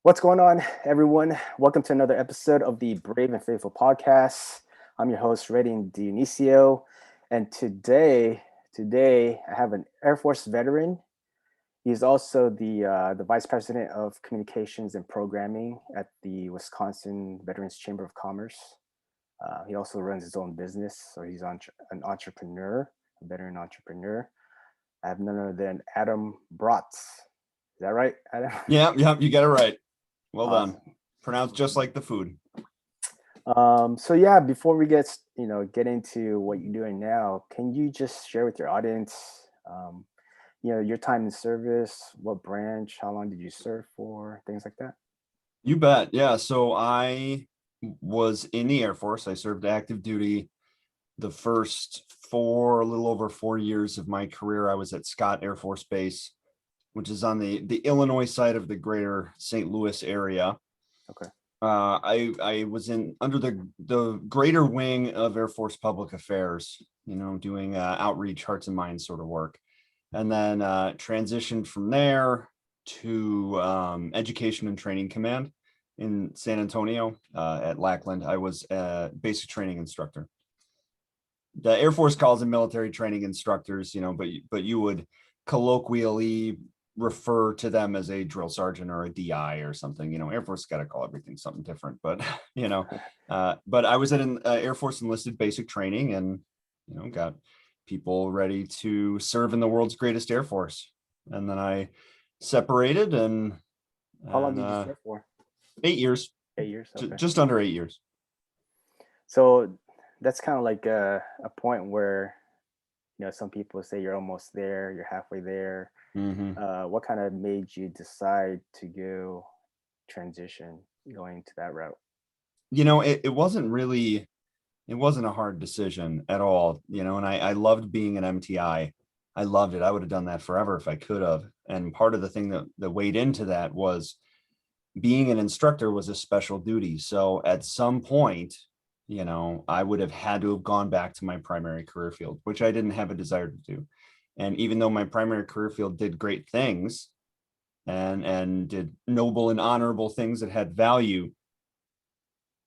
What's going on, everyone? Welcome to another episode of the Brave and Faithful podcast. I'm your host, Reddy Dionisio, and today I have an Air Force veteran. He's also the vice president of communications and programming at the Wisconsin Veterans Chamber of Commerce. He also runs his own business, so he's an entrepreneur, a veteran entrepreneur. I have none other than Adam Braatz. Is that right, Adam? Yeah, you got it right. Well Awesome. done. Pronounced just like the food. So yeah, before we get into what you're doing now, can you just share with your audience, your time in service, what branch, how long did you serve for, things like that? You bet. Yeah. So I was in the Air Force. I served active duty the first a little over 4 years of my career. I was at Scott Air Force Base, which is on the Illinois side of the greater St. Louis area. Okay. I was under the greater wing of Air Force Public Affairs, doing outreach, hearts and minds sort of work, and then transitioned from there to Education and Training Command in San Antonio at Lackland. I was a basic training instructor. The Air Force calls them military training instructors, but you would colloquially refer to them as a drill sergeant or a DI or something. Air Force got to call everything something different, but but I was at an Air Force enlisted basic training and got people ready to serve in the world's greatest Air Force. And then I separated and How long did you serve for? 8 years. 8 years. Okay. Just under 8 years. So that's kind of like a point where some people say you're almost there, you're halfway there. Mm-hmm. What kind of made you decide to go transition going to that route? It wasn't a hard decision at all, and I loved being an MTI. I loved it. I would have done that forever if I could have. And part of the thing that weighed into that was being an instructor was a special duty. So at some point, I would have had to have gone back to my primary career field, which I didn't have a desire to do. And even though my primary career field did great things and did noble and honorable things that had value,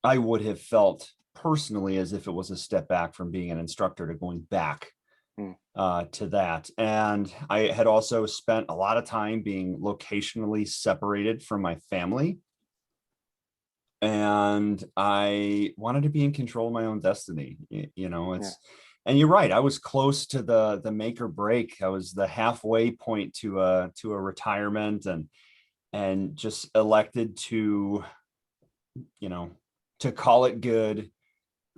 I would have felt personally as if it was a step back from being an instructor to going back to that. And I had also spent a lot of time being locationally separated from my family. And I wanted to be in control of my own destiny. And you're right. I was close to the make or break. I was the halfway point to a retirement and just elected to call it good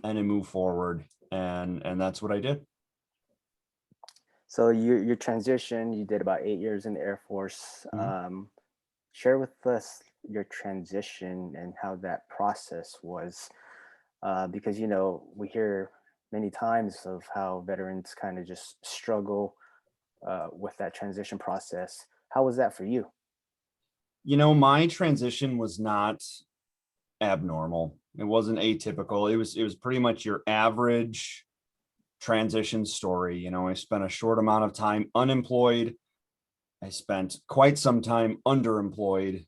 and to move forward. And that's what I did. So your transition, you did about 8 years in the Air Force. Mm-hmm. Share with us your transition and how that process was, because we hear many times of how veterans kind of just struggle with that transition process. How was that for you? My transition was not abnormal. It wasn't atypical. It was pretty much your average transition story. I spent a short amount of time unemployed. I spent quite some time underemployed,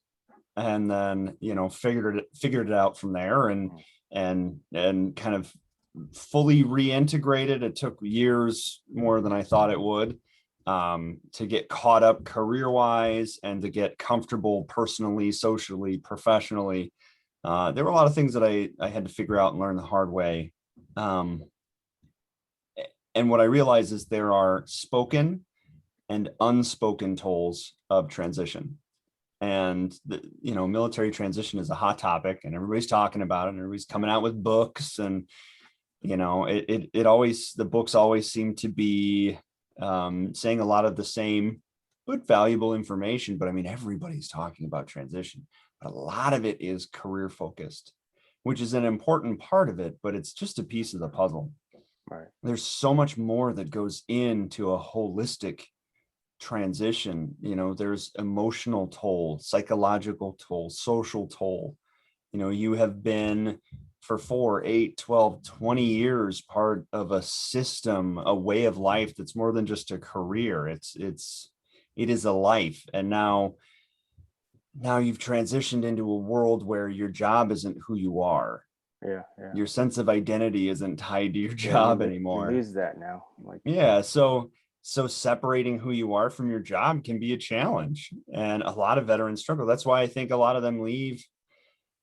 and then figured it out from there and kind of fully reintegrated. It took years more than I thought it would to get caught up career wise and to get comfortable personally, socially, professionally. There were a lot of things that I had to figure out and learn the hard way. And what I realized is there are spoken and unspoken tolls of transition. And military transition is a hot topic and everybody's talking about it and everybody's coming out with books and the books always seem to be saying a lot of the same but valuable information. But I mean, everybody's talking about transition, but a lot of it is career focused, which is an important part of it, but it's just a piece of the puzzle. Right. There's so much more that goes into a holistic transition. There's emotional toll, psychological toll, social toll. You have been for 4, 8, 12, 20 years part of a system, a way of life that's more than just a career. It is a life. And now now you've transitioned into a world where your job isn't who you are. Yeah, yeah, Your sense of identity isn't tied to your yeah. job You anymore. lose that now. Like, Yeah, so separating who you are from your job can be a challenge, and a lot of veterans struggle. That's why I think a lot of them leave,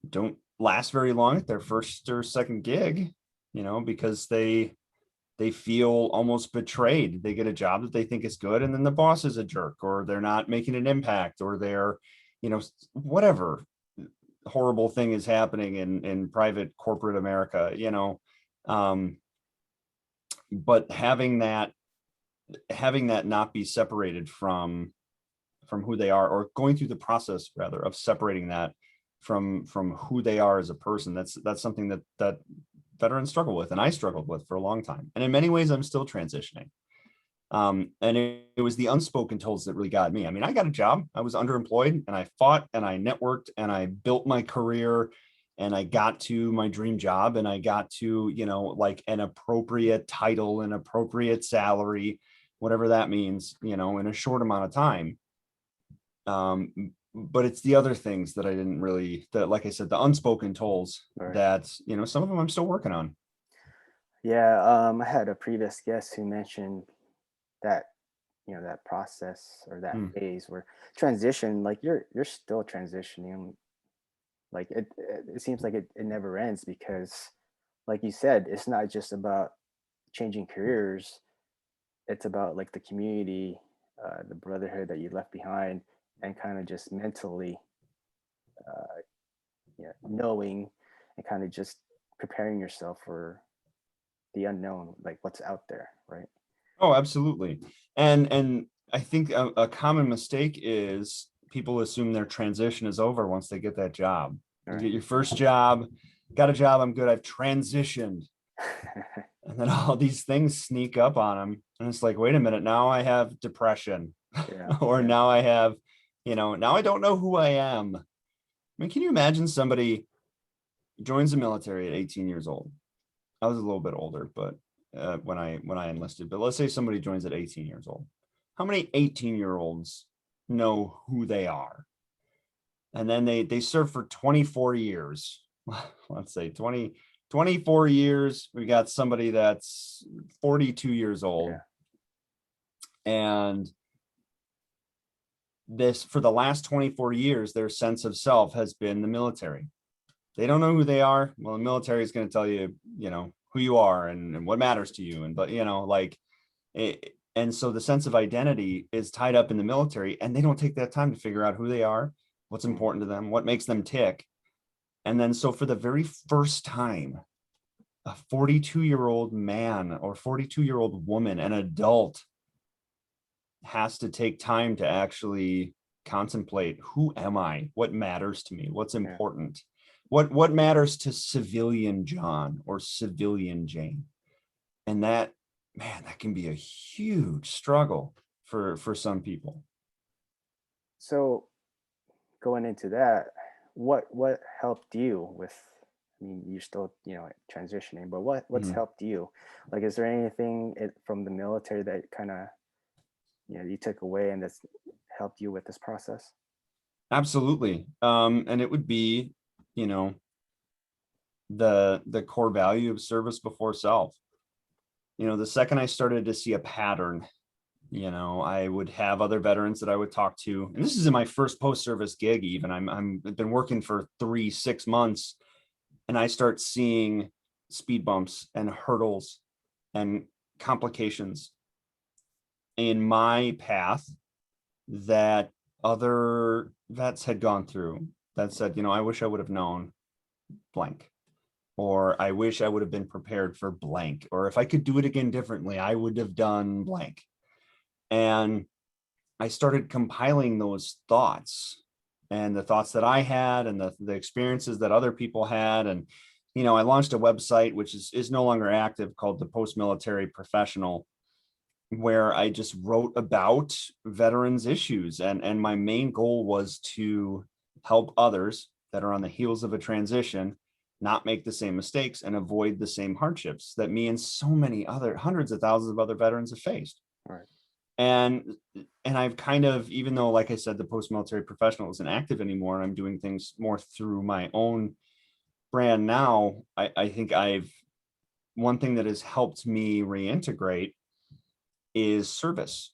don't last very long at their first or second gig, because they feel almost betrayed. They get a job that they think is good, and then the boss is a jerk, or they're not making an impact, or they're, whatever horrible thing is happening in private corporate America, um, but having that not be separated from who they are, or going through the process rather of separating that from who they are as a person, that's something that veterans struggle with, and I struggled with for a long time, and in many ways I'm still transitioning. And it was the unspoken tolls that really got me. I mean, I got a job, I was underemployed, and I fought and I networked and I built my career, and I got to my dream job, and I got to, like an appropriate title, an appropriate salary, whatever that means, in a short amount of time. But it's the other things that I didn't really, that, like I said, the unspoken tolls right. that, some of them I'm still working on. Yeah, I had a previous guest who mentioned that, that process or that Mm. phase where transition, like you're still transitioning. Like it seems like it never ends because, like you said, it's not just about changing careers. It's about like the community, the brotherhood that you left behind, and kind of just mentally, knowing and kind of just preparing yourself for the unknown, like what's out there, right? Oh, absolutely. And I think a common mistake is people assume their transition is over once they get that job. All You right. get your first job, got a job, I'm good, I've transitioned. And then all these things sneak up on them. And it's like, wait a minute, now I have depression. Yeah, Or yeah, now I have, now I don't know who I am. I mean, can you imagine somebody joins the military at 18 years old? I was a little bit older, but when I enlisted, but let's say somebody joins at 18 years old. How many 18-year-olds know who they are? And then they serve for 24 years. Let's say 24 years. We got somebody that's 42 years old. yeah. And this, for the last 24 years, their sense of self has been the military. They don't know who they are. Well, the military is going to tell you, who you are and what matters to you. And, but, like, and so the sense of identity is tied up in the military, and they don't take that time to figure out who they are, what's Mm. important to them, what makes them tick. And then, so for the very first time, a 42-year-old man or 42-year-old woman, an adult, has to take time to actually contemplate, who am I? What matters to me? What's Yeah. important? What matters to civilian John or civilian Jane? And that, man, that can be a huge struggle for some people. So going into that, what helped you with? I mean, you're still transitioning, but what's Mhm. helped you? Like, is there anything from the military that kind of you took away and that's helped you with this process? Absolutely. And it would be, you know, the core value of service before self. The second I started to see a pattern, I would have other veterans that I would talk to, and this is in my first post-service gig. Even I've been working for 6 months, and I start seeing speed bumps and hurdles and complications in my path that other vets had gone through, that said, I wish I would have known blank, or I wish I would have been prepared for blank, or if I could do it again differently, I would have done blank. And I started compiling those thoughts, and the thoughts that I had, and the experiences that other people had. And, I launched a website, which is no longer active, called the Post Military Professional, where I just wrote about veterans issues. And my main goal was to help others that are on the heels of a transition not make the same mistakes and avoid the same hardships that me and so many other hundreds of thousands of other veterans have faced. All right. And I've kind of, even though, like I said, the post-military professional isn't active anymore, and I'm doing things more through my own brand now, I think one thing that has helped me reintegrate is service.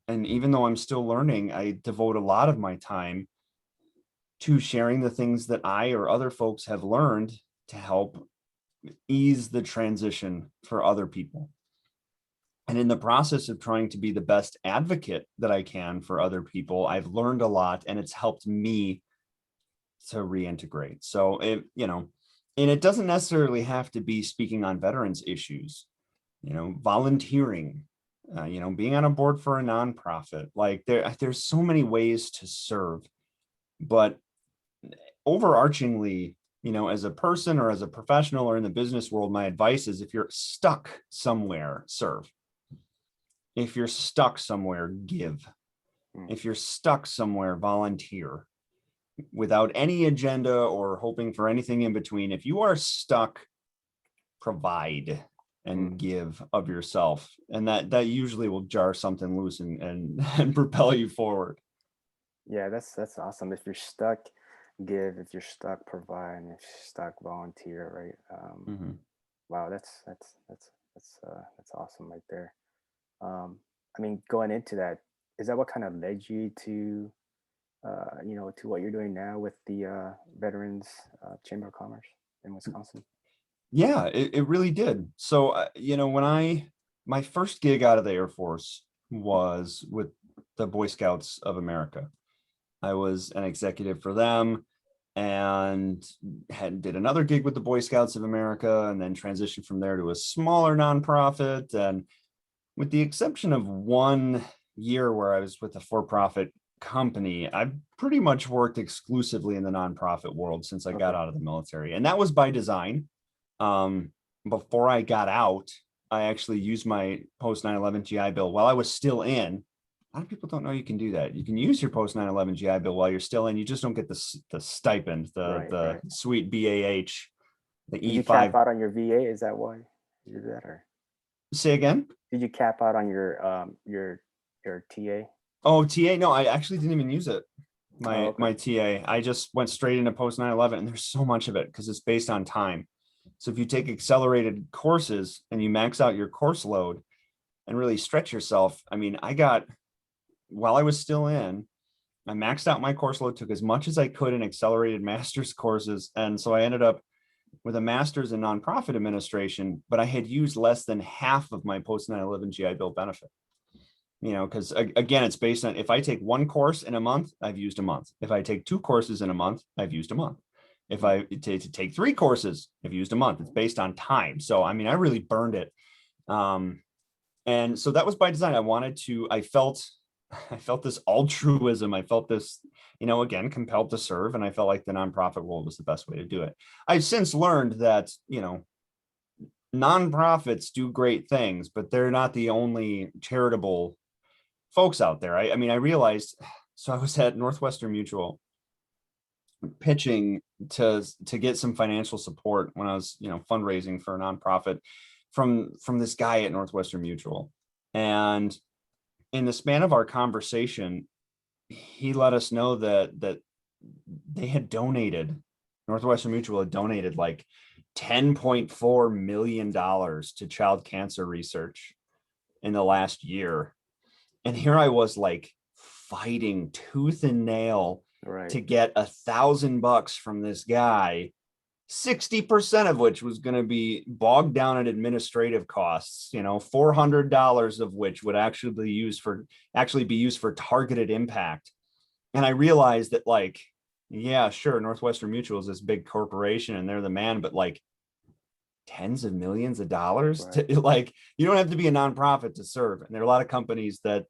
And even though I'm still learning, I devote a lot of my time to sharing the things that I or other folks have learned to help ease the transition for other people. And in the process of trying to be the best advocate that I can for other people, I've learned a lot, and it's helped me to reintegrate. So and it doesn't necessarily have to be speaking on veterans issues, volunteering, being on a board for a nonprofit. Like there's so many ways to serve, but overarchingly, as a person or as a professional or in the business world, my advice is if you're stuck somewhere, serve. If you're stuck somewhere, give. If you're stuck somewhere, volunteer without any agenda or hoping for anything in between. If you are stuck, provide and give of yourself. And that usually will jar something loose and propel you forward. Yeah, that's awesome. If you're stuck, give. If you're stuck, provide. And if you're stuck, volunteer. Right. Wow, that's awesome right there. I mean, going into that, is that what kind of led you to, to what you're doing now with the Veterans Chamber of Commerce in Wisconsin? Yeah, it really did. So, when my first gig out of the Air Force was with the Boy Scouts of America. I was an executive for them, and did another gig with the Boy Scouts of America, and then transitioned from there to a smaller nonprofit. And with the exception of 1 year where I was with a for-profit company, I've pretty much worked exclusively in the nonprofit world since I got out of the military. And that was by design. Before I got out, I actually used my post 9/11 GI Bill while I was still in. A lot of people don't know you can do that. You can use your post 9/11 GI Bill while you're still in. You just don't get the stipend, the sweet BAH, the Did you E5. cap out on your VA? Is that why you did that, or Say again? did you cap out on your TA? Oh, TA. No, I actually didn't even use it. Oh, My TA. I just went straight into post 9/11, and there's so much of it because it's based on time. So if you take accelerated courses and you max out your course load and really stretch yourself, I mean, while I was still in, I maxed out my course load, took as much as I could in accelerated master's courses. And so I ended up with a master's in nonprofit administration, but I had used less than half of my post 9/11 GI Bill benefit. Because again, it's based on, if I take one course in a month, I've used a month. If I take 2 courses in a month, I've used a month. If I take 3 courses, I've used a month. It's based on time. So, I mean, I really burned it. And so that was by design. I felt this altruism. I felt this, again, compelled to serve. And I felt like the nonprofit world was the best way to do it. I've since learned that, nonprofits do great things, but they're not the only charitable folks out there. I mean, I realized, so I was at Northwestern Mutual pitching to get some financial support when I was, fundraising for a nonprofit from this guy at Northwestern Mutual. And in the span of our conversation, he let us know that they had donated, Northwestern Mutual had donated like $10.4 million to child cancer research in the last year. And here I was like fighting tooth and nail to get $1,000 from this guy, 60% of which was going to be bogged down in administrative costs, $400 of which would actually be used for targeted impact. And I realized that, like, yeah, sure, Northwestern Mutual is this big corporation and they're the man, but like tens of millions of dollars to, like, you don't have to be a nonprofit to serve. And there are a lot of companies that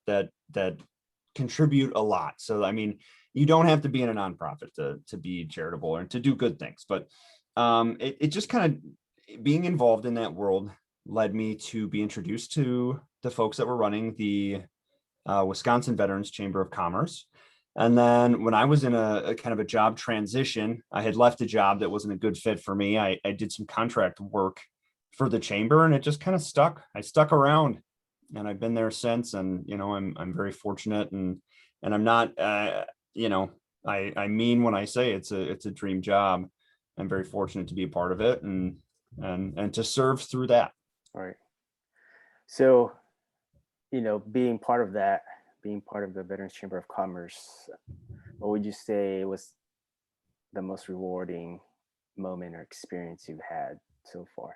contribute a lot. So, I mean, you don't have to be in a nonprofit to be charitable or to do good things, but it just kind of, being involved in that world led me to be introduced to the folks that were running the Wisconsin Veterans Chamber of Commerce. And then when I was in a kind of a job transition, I had left a job that wasn't a good fit for me. I did some contract work for the chamber, and it just kind of stuck. I stuck around. and I've been there since. And I'm very fortunate, and I'm not you know I mean when I say it's a dream job. I'm very fortunate to be a part of it, and to serve through that. Right. So, being part of that, being part of the Veterans Chamber of Commerce, what would you say was the most rewarding moment or experience you've had so far?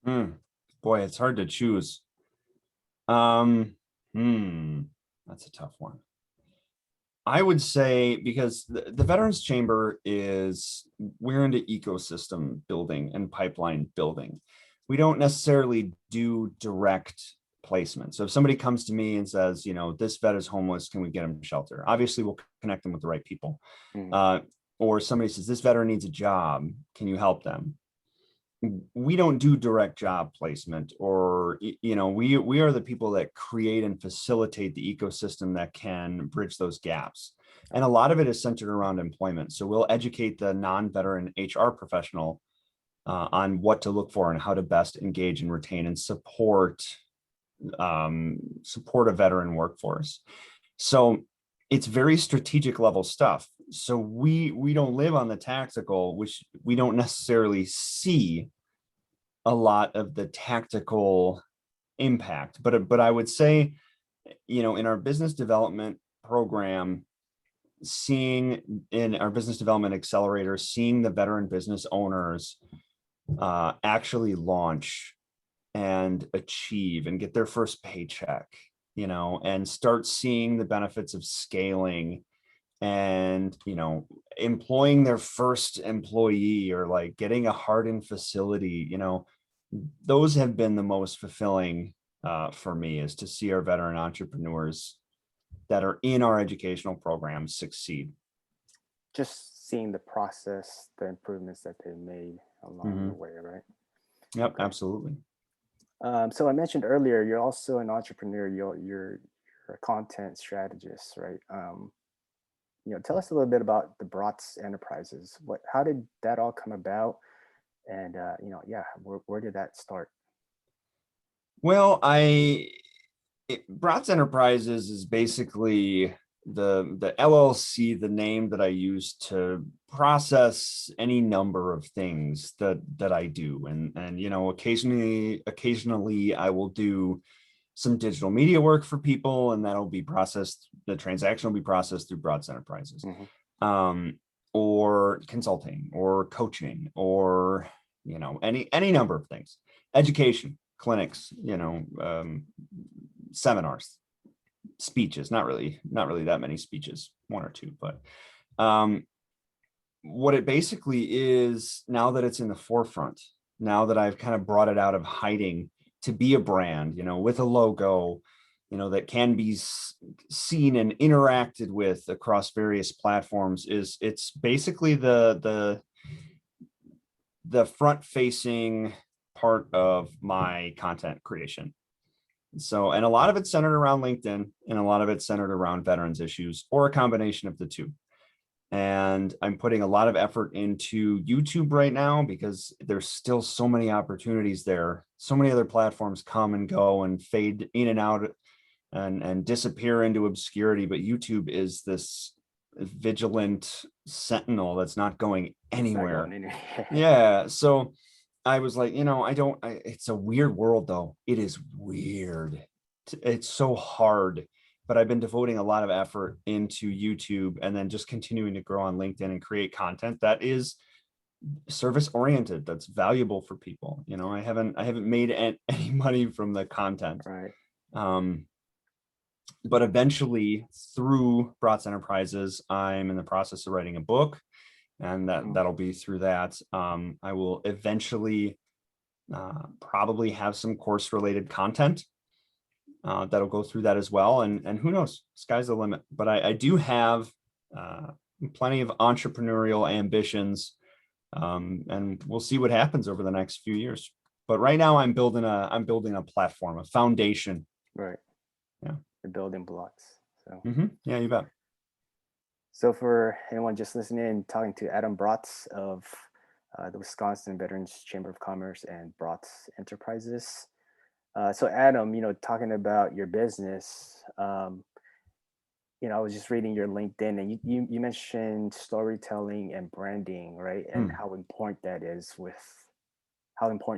Mm, boy, it's hard to choose. Um, that's a tough one. I would say, because the Veterans Chamber we're into ecosystem building and pipeline building. We don't necessarily do direct placement. So if somebody comes to me and says, this vet is homeless, can we get him shelter? Obviously, we'll connect them with the right people. Mm, Uh, or somebody says, this veteran needs a job, can you help them? We don't do direct job placement, or we are the people that create and facilitate the ecosystem that can bridge those gaps. And a lot of it is centered around employment. So we'll educate the non-veteran HR professional on what to look for and how to best engage and retain and support a veteran workforce. So it's very strategic level stuff. So we don't live on the tactical, which we don't necessarily see a lot of the tactical impact. But I would say, in our business development program, in our business development accelerator, seeing the veteran business owners actually launch and achieve and get their first paycheck, and start seeing the benefits of scaling, and employing their first employee, or like getting a hardened facility, those have been the most fulfilling for me, is to see our veteran entrepreneurs that are in our educational programs succeed. just seeing the process, the improvements that they've made along the Mm-hmm. way, right? Yep, Okay. absolutely. So I mentioned earlier, you're also an entrepreneur. You're a content strategist, right? Tell us a little bit about the Braatz Enterprises. How did that all come about? And yeah, where did that start? Well, Braatz Enterprises is basically the LLC, the name that I use to process any number of things that I do, and occasionally I will do some digital media work for people, and that'll be processed. The transaction will be processed through Braatz Enterprises, Hmm. um, or consulting, or coaching, or any number of things, education, clinics, seminars, speeches. Not really that many speeches, one or two, but um, what it basically is, now that it's in the forefront, now that I've kind of brought it out of hiding to be a brand, with a logo, that can be seen and interacted with across various platforms, it's basically the front facing part of my content creation. So, and a lot of it's centered around LinkedIn, and a lot of it's centered around veterans issues, or a combination of the two. And I'm putting a lot of effort into YouTube right now, because there's still so many opportunities there. So many other platforms come and go and fade in and out, and disappear into obscurity. But YouTube is this vigilant sentinel that's not going It's not going anywhere. anywhere. Yeah. So I was like, it's a weird world, though. It is weird. It's so hard, but I've been devoting a lot of effort into YouTube, and then just continuing to grow on LinkedIn and create content that is service oriented, that's valuable for people. I haven't made any money from the content. Right. Um, but eventually, through Braatz Enterprises, I'm in the process of writing a book, and Mm. that'll be through that. I will eventually probably have some course related content that'll go through that as well. And who knows, sky's the limit. But I do have uh, plenty of entrepreneurial ambitions, and we'll see what happens over the next few years. But right now, I'm building a platform, a foundation. Right. Yeah. The building blocks. So. Yeah, you bet. So, for anyone just listening, talking to Adam Braatz of the Wisconsin Veterans Chamber of Commerce and Braatz Enterprises. So Adam, talking about your business, I was just reading your LinkedIn, and you mentioned storytelling and branding, right? And Hmm. how important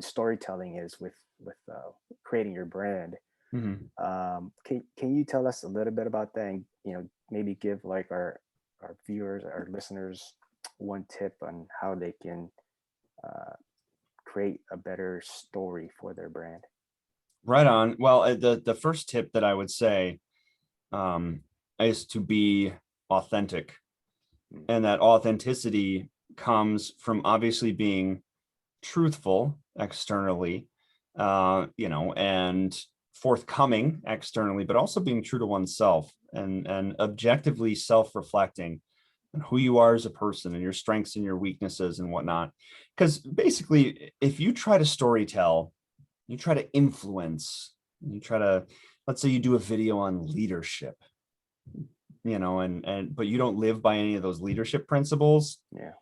storytelling is with creating your brand. Mhm. Can you tell us a little bit about that, and maybe give like our viewers, our listeners, one tip on how they can uh, create a better story for their brand? Right on. Well, the first tip that I would say um, is to be authentic, Mm. and that authenticity comes from obviously being truthful externally, and forthcoming externally, but also being true to oneself and objectively self-reflecting on who you are as a person and your strengths and your weaknesses and whatnot. Because basically, if you try to storytell, you try to influence, you try to, let's say you do a video on leadership, and but you don't live by any of those leadership principles. Yeah.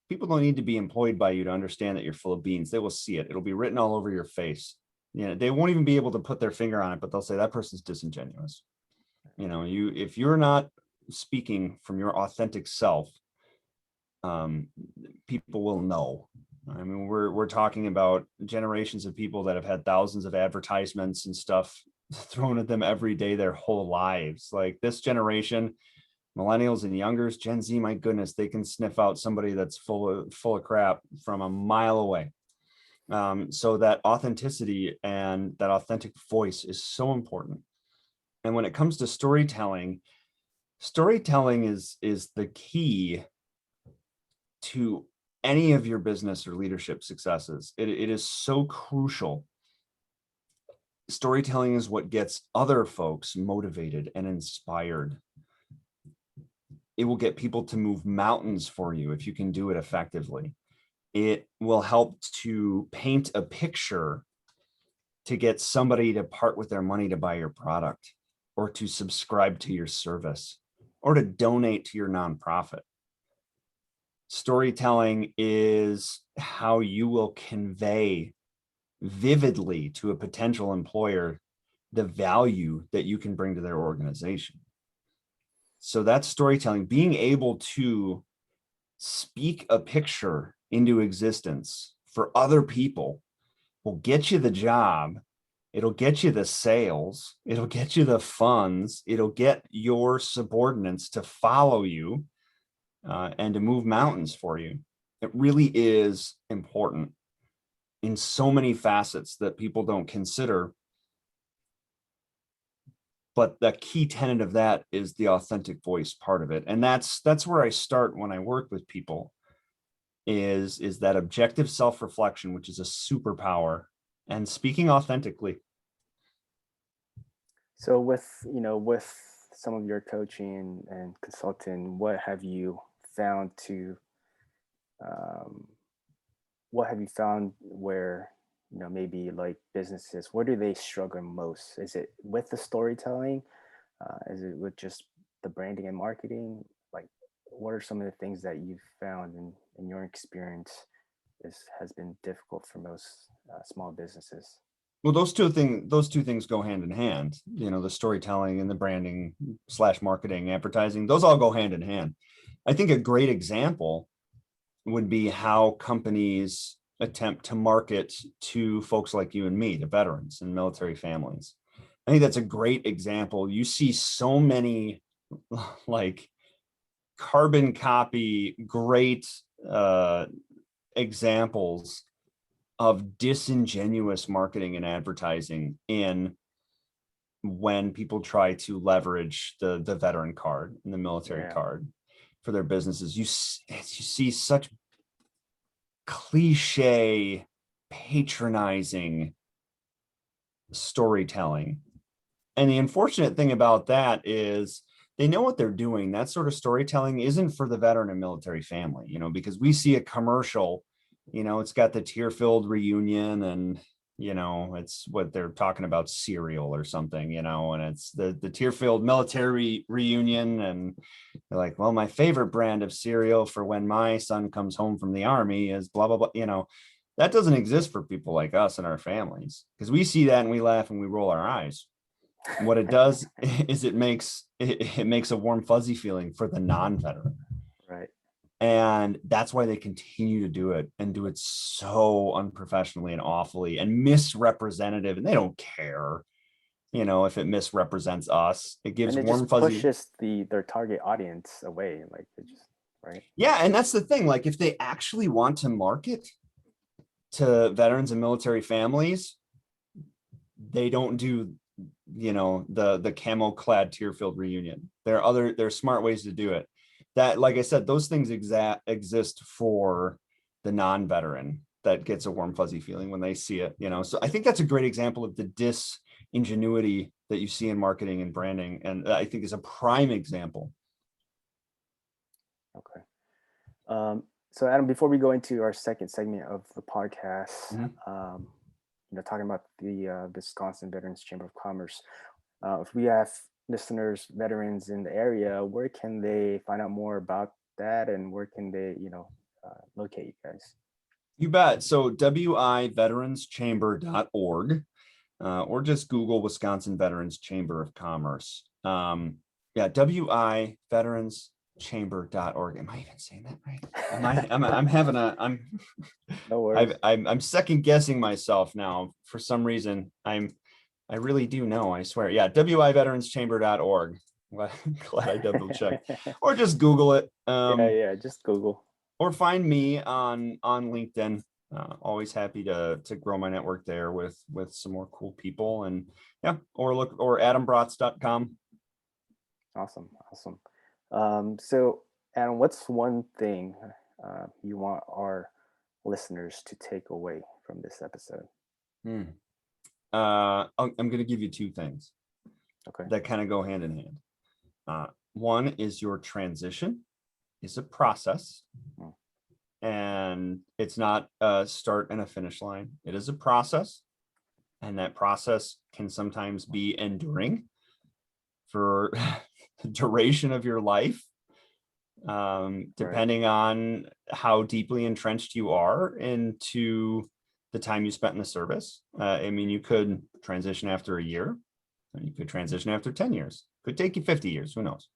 People don't need to be employed by you to understand that you're full of beans. They will see it. It'll be written all over your face. They won't even be able to put their finger on it, but they'll say that person's disingenuous. If you're not speaking from your authentic self, um, people will know. I mean, we're talking about generations of people that have had thousands of advertisements and stuff thrown at them every day their whole lives. Like this generation, millennials and youngers, Gen Z, my goodness, they can sniff out somebody that's full of crap from a mile away. So that authenticity and that authentic voice is so important. And when it comes to storytelling, storytelling is the key to any of your business or leadership successes. It is so crucial. Storytelling is what gets other folks motivated and inspired. It will get people to move mountains for you if you can do it effectively. It will help to paint a picture to get somebody to part with their money to buy your product, or to subscribe to your service, or to donate to your nonprofit. Storytelling is how you will convey vividly to a potential employer the value that you can bring to their organization. So that's storytelling, being able to speak a picture into existence for other people will get you the job. It'll get you the sales. It'll get you the funds. It'll get your subordinates to follow you and to move mountains for you. It really is important in so many facets that people don't consider. But the key tenet of that is the authentic voice part of it. And that's where I start when I work with people, is that objective self-reflection, which is a superpower, and speaking authentically. So with some of your coaching and consulting, um, what have you found where maybe like businesses, where do they struggle most? Is it with the storytelling? Is it with just the branding and marketing? Like, what are some of the things that you've found in your experience has been difficult for most small businesses? Well, those two things go hand in hand. The storytelling and the branding slash marketing, advertising, those all go hand in hand. I think a great example would be how companies attempt to market to folks like you and me, to veterans and military families. I think that's a great example. You see so many like carbon copy, great examples of disingenuous marketing and advertising in when people try to leverage the veteran card and the military Yeah. card for their businesses. You see such cliche, patronizing storytelling. And the unfortunate thing about that is they know what they're doing. That sort of storytelling isn't for the veteran and military family, because we see a commercial, it's got the tear-filled reunion, and it's what they're talking about, cereal or something, and it's the tear-filled military reunion, and they're like, well, my favorite brand of cereal for when my son comes home from the army is blah blah blah. That doesn't exist for people like us and our families, because we see that and we laugh and we roll our eyes. And what it does is it makes a warm fuzzy feeling for the non-veteran. Right. And that's why they continue to do it, and do it so unprofessionally and awfully and misrepresentative. And they don't care, if it misrepresents us. It gives And it warm just fuzzy. pushes their target audience away. Like it just, right. Yeah. And that's the thing. Like, if they actually want to market to veterans and military families, they don't do, the camo clad tear filled reunion. There are smart ways to do it. That, like I said, those things exist for the non-veteran that gets a warm fuzzy feeling when they see it. So I think that's a great example of the disingenuity that you see in marketing and branding, and I think is a prime example. Okay. So Adam, before we go into our second segment of the podcast, talking about the Wisconsin Veterans Chamber of Commerce, if we have listeners, veterans in the area, where can they find out more about that, and where can they, locate you guys? You bet. So wiveteranschamber.org, or just Google Wisconsin Veterans Chamber of Commerce. wiveteranchamber.org. Am I even saying that right? No worries. I'm second guessing myself now. For some reason, I really do know, I swear. Yeah, wiveteranschamber.org. Glad I double checked. Or just Google it. Yeah, just Google. Or find me on LinkedIn. Always happy to grow my network there with some more cool people. And or adambraatz.com. Awesome. So Adam, what's one thing you want our listeners to take away from this episode? I'm going to give you two things Okay. that kind of go hand in hand. One is your transition is a process, and it's not a start and a finish line. It is a process, and that process can sometimes be enduring for the duration of your life, depending on how deeply entrenched you are into the time you spent in the service. You could transition after a year, and you could transition after 10 years. Could take you 50 years, who knows?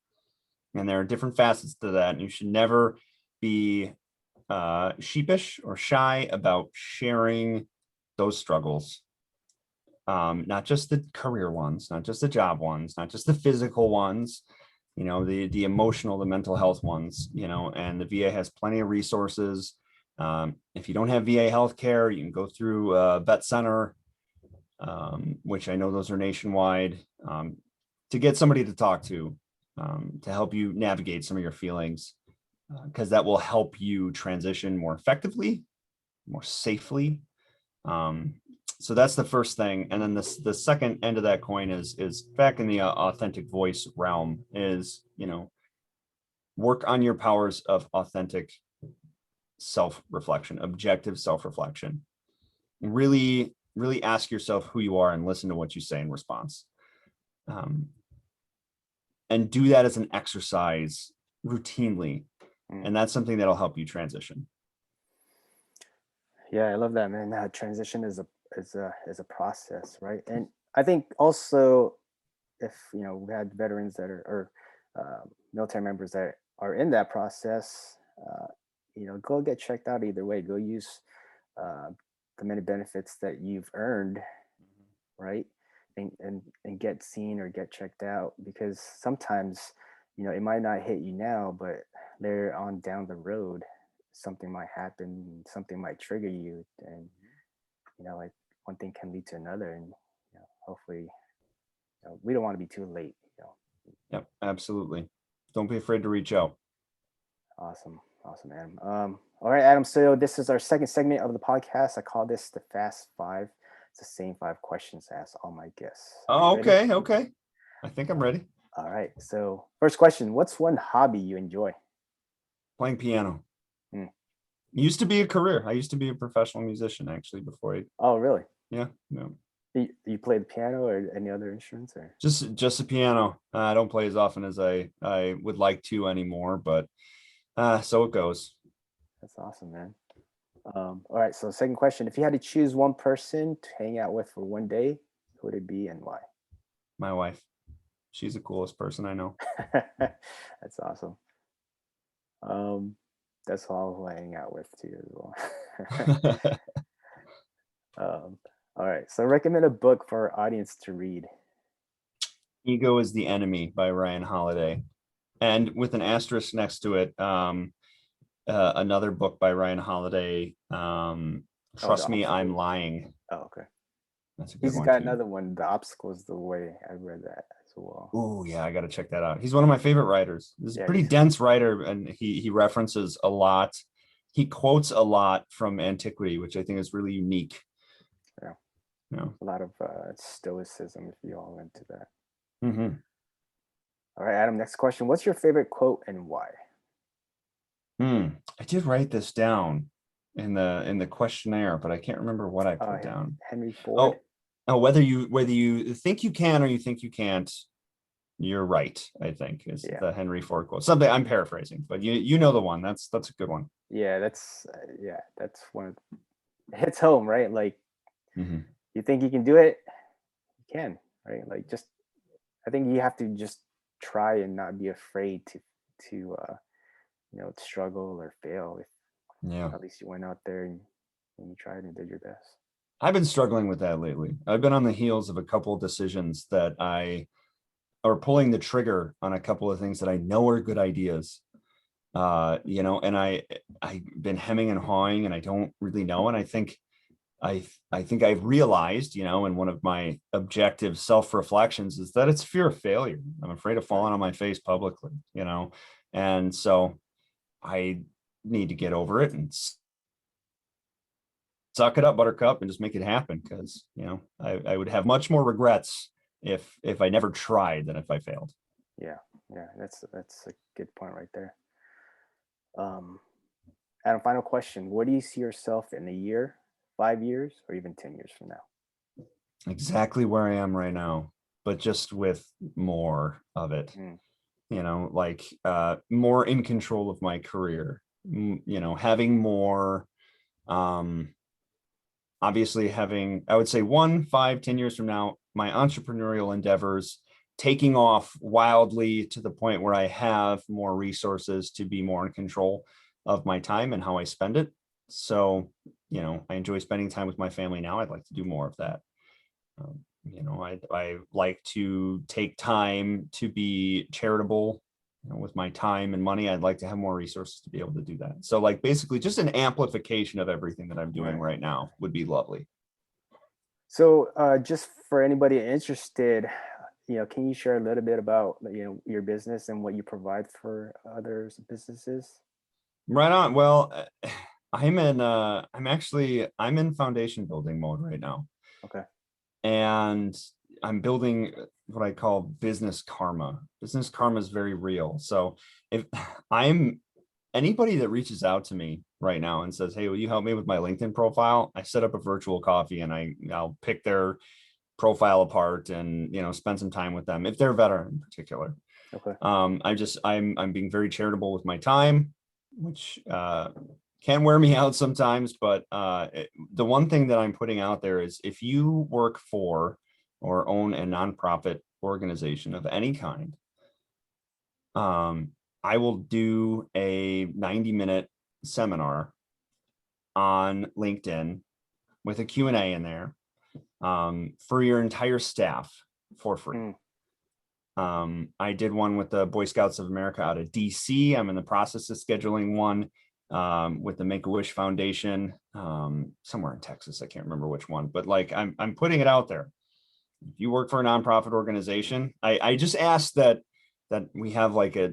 And there are different facets to that, and you should never be sheepish or shy about sharing those struggles. Not just the career ones, not just the job ones, not just the physical ones, the emotional, the mental health ones, and the VA has plenty of resources. If you don't have VA healthcare, you can go through Vet Center, which I know those are nationwide, to get somebody to talk to help you navigate some of your feelings, because that will help you transition more effectively, more safely. So that's the first thing. And then the second end of that coin is back in the authentic voice realm, is, work on your powers of authentic self-reflection, objective self-reflection. Really, really ask yourself who you are and listen to what you say in response. And do that as an exercise routinely. And that's something that'll help you transition. Yeah, I love that, man. Transition is a process, right? And I think also, if we had veterans that are or military members that are in that process, go get checked out either way. Go use the many benefits that you've earned, right? And get seen or get checked out, because sometimes it might not hit you now, but later on down the road something might happen, something might trigger you, and like one thing can lead to another, and hopefully we don't want to be too late. Yep, absolutely. Don't be afraid to reach out. Awesome, Adam. All right, Adam, so this is our second segment of the podcast. I call this the Fast Five. It's the same 5 questions I ask all my guests. Oh, okay. I think I'm ready. All right, so first question: what's one hobby you enjoy? Playing piano. Used to be a career. I used to be a professional musician, actually, before I. Oh, really? Yeah. No. You play the piano or any other instruments, or just the piano? I don't play as often as I would like to anymore, but so it goes. That's awesome, man. All right. So second question: if you had to choose one person to hang out with for one day, who would it be and why? My wife. She's the coolest person I know. That's awesome. Um, that's all who I hang out with too as well. um, all right. So recommend a book for our audience to read. Ego is the Enemy by Ryan Holiday. And with an asterisk next to it, another book by Ryan Holiday, Oh, the Trust Me, I'm obstacle. Lying. Oh, okay. That's a good He's one got too. another one. The obstacle is the way. I read that as well. Oh yeah, I got to check that out. He's one of my favorite writers. He's a Yeah, pretty he's dense writer, and he references a lot. He quotes a lot from antiquity, which I think is really unique. yeah, You know. a lot of stoicism if you all into that. Mm-hmm. All right, Adam. Next question. What's your favorite quote and why? I did write this down in the questionnaire, but I can't remember what I Uh, put down. Henry Ford. Oh, oh, whether you think you can or you think you can't, you're right. I think is Yeah, the Henry Ford quote. Something I'm paraphrasing, but you know the one. That's a good one. yeah. That's one of it hits home, right? Like Mm-hmm. you think you can do it, you can, right? Like just I think you have to just try and not be afraid to struggle or fail. If Yeah. at least you went out there and you tried and did your best. I've been struggling with that lately. I've been on the heels of a couple of decisions that I or pulling the trigger on a couple of things that I know are good ideas. And I've been hemming and hawing and I don't really know. And I think I've realized, and one of my objective self-reflections is that it's fear of failure. I'm afraid of Right. falling on my face publicly. And so I need to get over it and suck it up, buttercup, and just make it happen. Because I would have much more regrets if I never tried than if I failed. Yeah. Yeah. That's a good point right there. Um, Adam, final question. Where do you see yourself in a year, 5 years, or even 10 years from now? Exactly where I am right now, but just with more of it. Mm, Like more in control of my career. Having more. Um, Obviously, having I would say 1, 5, 10 years from now, my entrepreneurial endeavors taking off wildly to the point where I have more resources to be more in control of my time and how I spend it. So, I enjoy spending time with my family now. I'd like to do more of that. I like to take time to be charitable. With my time and money, I'd like to have more resources to be able to do that. So, like, basically, just an amplification of everything that I'm doing right. right now would be lovely. So, just for anybody interested, can you share a little bit about your business and what you provide for others businesses? Right on. Well, I'm in foundation building mode right now, Okay. and I'm building what I call business karma. Business karma is very real. So if I'm anybody that reaches out to me right now and says, "Hey, will you help me with my LinkedIn profile?" I set up a virtual coffee and I'll pick their profile apart and spend some time with them if they're a veteran in particular. Okay. I'm being very charitable with my time, which can wear me out sometimes. But the one thing that I'm putting out there is if you work for or own a nonprofit organization of any kind, I will do a 90-minute seminar on LinkedIn with a Q&A in there for your entire staff for free. Mm, I did one with the Boy Scouts of America out of DC. I'm in the process of scheduling one with the Make-A-Wish Foundation somewhere in Texas. I can't remember which one, but like I'm putting it out there. If you work for a nonprofit organization, I just ask that we have like at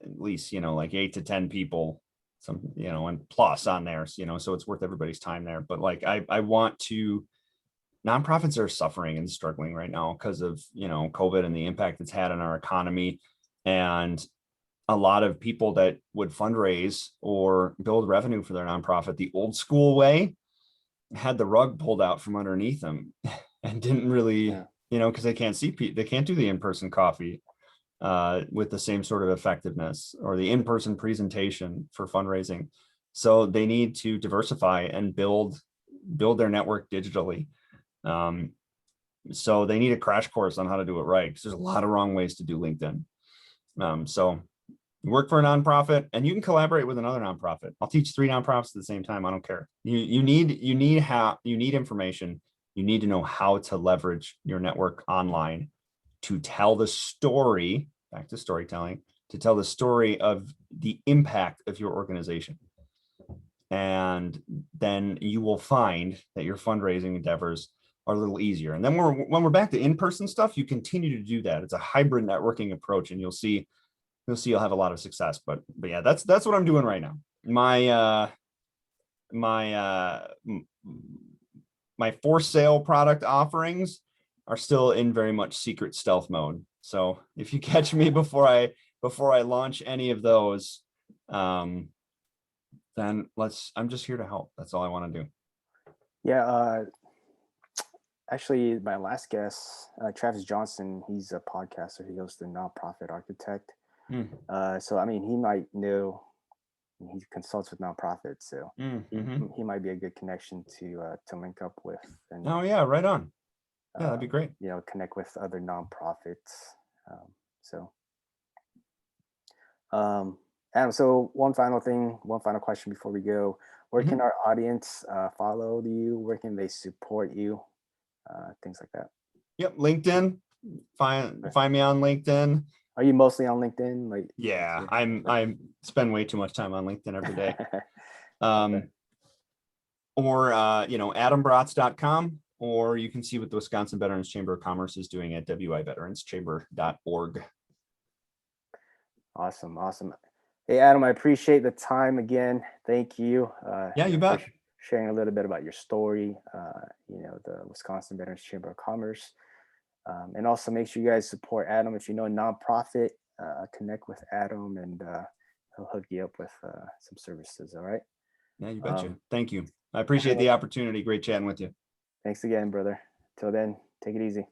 least like 8 to 10 people, and plus on there, so it's worth everybody's time there. But like I want to nonprofits are suffering and struggling right now because of COVID and the impact it's had on our economy. And a lot of people that would fundraise or build revenue for their nonprofit the old school way had the rug pulled out from underneath them and didn't really, yeah. because they can't see they can't do the in-person coffee with the same sort of effectiveness or the in-person presentation for fundraising. So they need to diversify and build their network digitally. So they need a crash course on how to do it right, because there's a lot of wrong ways to do LinkedIn. So you work for a nonprofit and you can collaborate with another nonprofit. I'll teach 3 nonprofits at the same time. I don't care. You need information. You need to know how to leverage your network online to tell the story, back to storytelling, to tell the story of the impact of your organization. And then you will find that your fundraising endeavors are a little easier. And then when we're back to in-person stuff, you continue to do that. It's a hybrid networking approach, and you'll see you'll have a lot of success. But yeah, that's what I'm doing right now. My for sale product offerings are still in very much secret stealth mode. So if you catch me before I launch any of those, then I'm just here to help. That's all I want to do. Yeah. Actually, my last guest, Travis Johnson, he's a podcaster. He goes to Nonprofit Architect. So I mean, he might know. He consults with nonprofits, so he might be a good connection to link up with. And, oh yeah, right on. Yeah, that'd be great. Connect with other nonprofits. Adam, so one final question before we go. Where can our audience follow you? Where can they support you? Things like that. Yep, LinkedIn. Find me on LinkedIn. Are you mostly on LinkedIn? Yeah, I spend way too much time on LinkedIn every day. Or adambraatz.com, or you can see what the Wisconsin Veterans Chamber of Commerce is doing at wiveteranschamber.org. Awesome. Hey, Adam, I appreciate the time again. Thank you. Yeah, you bet. Sharing a little bit about your story, the Wisconsin Veterans Chamber of Commerce. And also make sure you guys support Adam. If you know a nonprofit, connect with Adam, and he'll hook you up with some services. All right. Yeah, you betcha. Thank you. I appreciate the opportunity. Great chatting with you. Thanks again, brother. Till then, take it easy.